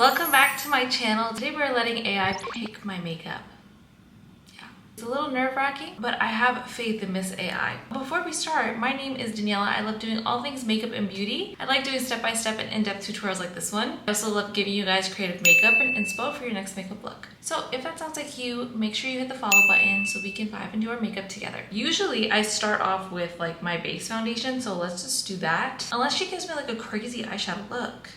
welcome back to my channel. Today we're letting AI pick my makeup. Yeah, it's a little nerve-wracking, but I have faith in Miss AI. Before we start, my name is Daniela. I love doing all things makeup and beauty. I like doing step-by-step and in-depth tutorials like this one. I also love giving you guys creative makeup and inspo for your next makeup look. So if that sounds like you, make sure you hit the follow button so we can vibe and do our makeup together. Usually I start off with like my base foundation, so let's just do that. Unless she gives me like a crazy eyeshadow look.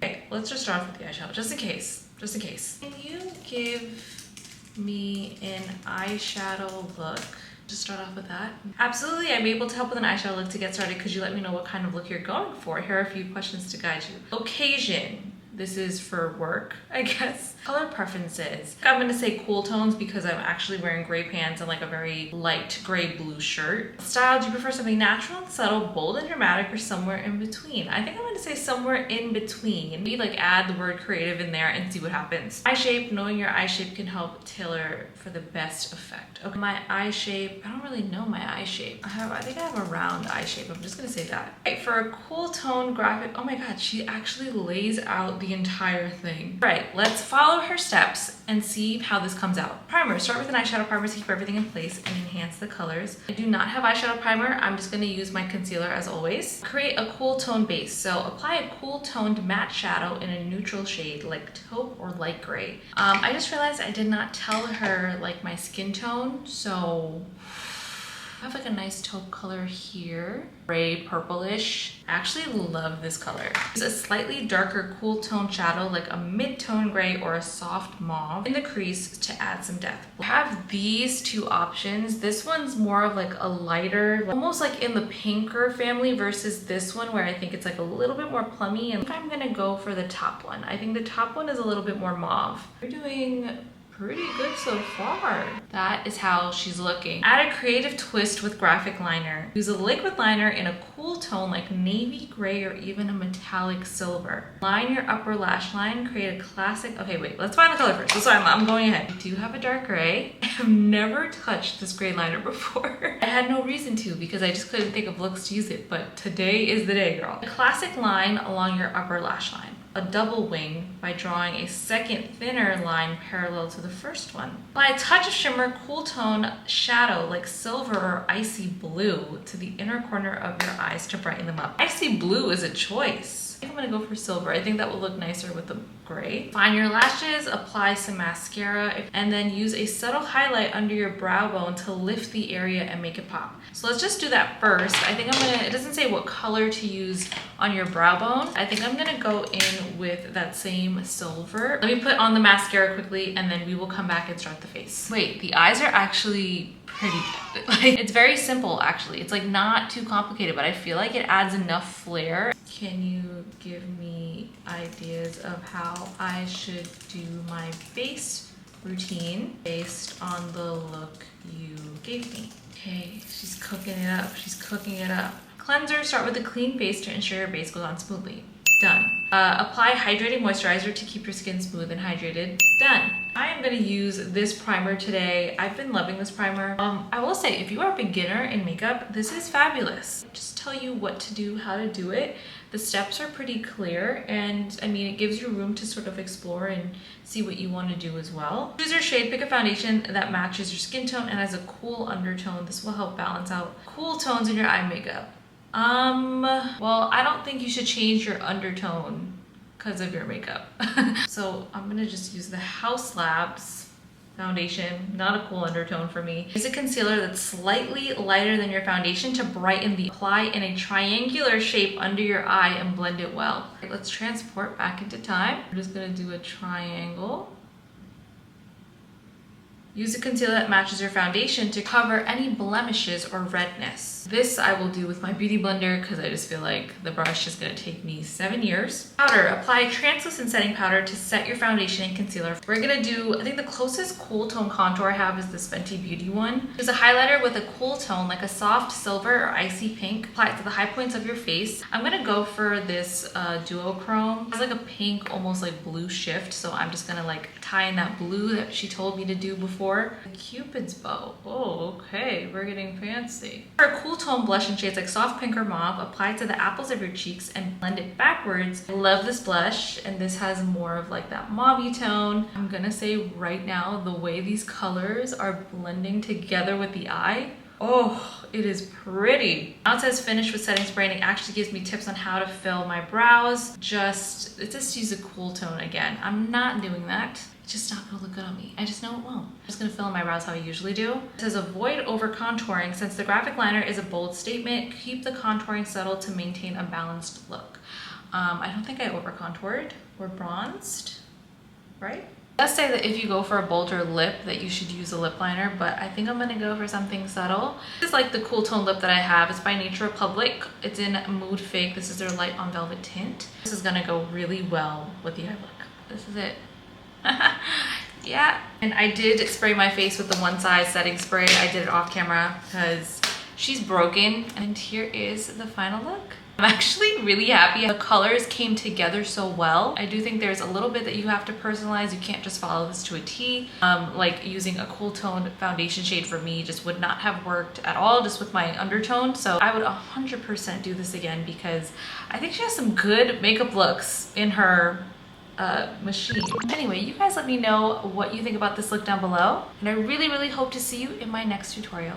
Okay, let's just start off with the eyeshadow, just in case. Can you give me an eyeshadow look? Just start off with that. Absolutely, I'm able to help with an eyeshadow look to get started because you let me know what kind of look you're going for. Here are a few questions to guide you. Occasion. This is for work, I guess. Color preferences. I'm gonna say cool tones because I'm actually wearing gray pants and like a very light gray blue shirt. Style, do you prefer something natural and subtle, bold and dramatic, or somewhere in between? I think I'm gonna say somewhere in between. Maybe like add the word creative in there and see what happens. Eye shape, knowing your eye shape can help tailor for the best effect. Okay, my eye shape, I don't really know my eye shape. I think I have a round eye shape. I'm just gonna say that. Right, for a cool tone graphic, oh my God, she actually lays out the entire thing. All right, let's follow her steps and see how this comes out. Primer, start with an eyeshadow primer to keep everything in place and enhance the colors. I do not have eyeshadow primer. I'm just gonna use my concealer as always. Create a cool tone base. So apply a cool toned matte shadow in a neutral shade like taupe or light gray. I just realized I did not tell her like my skin tone, so I have like a nice taupe color here, gray purplish. I actually love this color. It's a slightly darker cool tone shadow like a mid-tone gray or a soft mauve in the crease to add some depth. We have these two options. This one's more of like a lighter, almost like in the pinker family versus this one where I think it's like a little bit more plummy, and I'm gonna go for the top one. I think the top one is a little bit more mauve. We're doing pretty good so far. That is how she's looking. Add a creative twist with graphic liner. Use a liquid liner in a cool tone like navy gray or even a metallic silver. Line your upper lash line, create a classic, okay wait, let's find the color first. That's why I'm going ahead. I do have a dark gray. I have never touched this gray liner before. I had no reason to because I just couldn't think of looks to use it, but today is the day, girl. A classic line along your upper lash line. A double wing by drawing a second thinner line parallel to the first one. Apply a touch of shimmer cool tone shadow like silver or icy blue to the inner corner of your eyes to brighten them up. Icy blue is a choice. I think I'm gonna go for silver. I think that will look nicer with the gray. Find your lashes, apply some mascara, and then use a subtle highlight under your brow bone to lift the area and make it pop. So let's just do that first. I think I'm gonna, it doesn't say what color to use on your brow bone. I think I'm gonna go in with that same silver. Let me put on the mascara quickly and then we will come back and start the face. Wait, the eyes are actually pretty good. Like, it's very simple actually. It's like not too complicated, but I feel like it adds enough flair. Can you give me ideas of how I should do my base routine based on the look you gave me? Okay, she's cooking it up. She's cooking it up. Cleanser, start with a clean base to ensure your base goes on smoothly. Done. Apply hydrating moisturizer to keep your skin smooth and hydrated. Done. I am going to use this primer today. I've been loving this primer. I will say, if you are a beginner in makeup, this is fabulous. Just tell you what to do, how to do it. The steps are pretty clear, and I mean, it gives you room to sort of explore and see what you want to do as well. Choose your shade, pick a foundation that matches your skin tone and has a cool undertone. This will help balance out cool tones in your eye makeup. Well, I don't think you should change your undertone because of your makeup. So I'm gonna just use the hauslabs foundation, not a cool undertone for me. Use a concealer that's slightly lighter than your foundation to brighten the apply in a triangular shape under your eye and blend it well. Okay, let's transport back into time. I'm just gonna do a triangle. Use a concealer that matches your foundation to cover any blemishes or redness. This I will do with my beauty blender because I just feel like the brush is going to take me 7 years. Powder. Apply translucent setting powder to set your foundation and concealer. We're going to do, I think the closest cool tone contour I have is this Fenty Beauty one. Use a highlighter with a cool tone like a soft silver or icy pink. Apply it to the high points of your face. I'm going to go for this duochrome. It's like a pink, almost like blue shift. So I'm just going to like tie in that blue that she told me to do before. for the Cupid's bow. Oh, okay, we're getting fancy. For a cool tone blush in shades like soft pink or mauve, apply it to the apples of your cheeks and blend it backwards. I love this blush, and this has more of like that mauve-y tone. I'm gonna say right now, the way these colors are blending together with the eye, oh, it is pretty. Now it says finish with setting spray, and it actually gives me tips on how to fill my brows. It just use a cool tone again. I'm not doing that. It's just not gonna look good on me. I just know it won't. I'm just gonna fill in my brows how I usually do. It says avoid over contouring. Since the graphic liner is a bold statement, keep the contouring subtle to maintain a balanced look. I don't think I over contoured. We're bronzed, right? It does say that if you go for a bolder lip that you should use a lip liner, but I think I'm gonna go for something subtle. This is like the cool tone lip that I have. It's by Nature Republic. It's in Mood Fake. This is their light on velvet tint. This is gonna go really well with the eye look. This is it. Yeah. And I did spray my face with the One Size setting spray. I did it off camera because she's broken. And here is the final look. I'm actually really happy. The colors came together so well. I do think there's a little bit that you have to personalize. You can't just follow this to a T. Like using a cool toned foundation shade for me just would not have worked at all just with my undertone. So I would 100% do this again because I think she has some good makeup looks in her machine. Anyway, you guys let me know what you think about this look down below. And I really, really hope to see you in my next tutorial.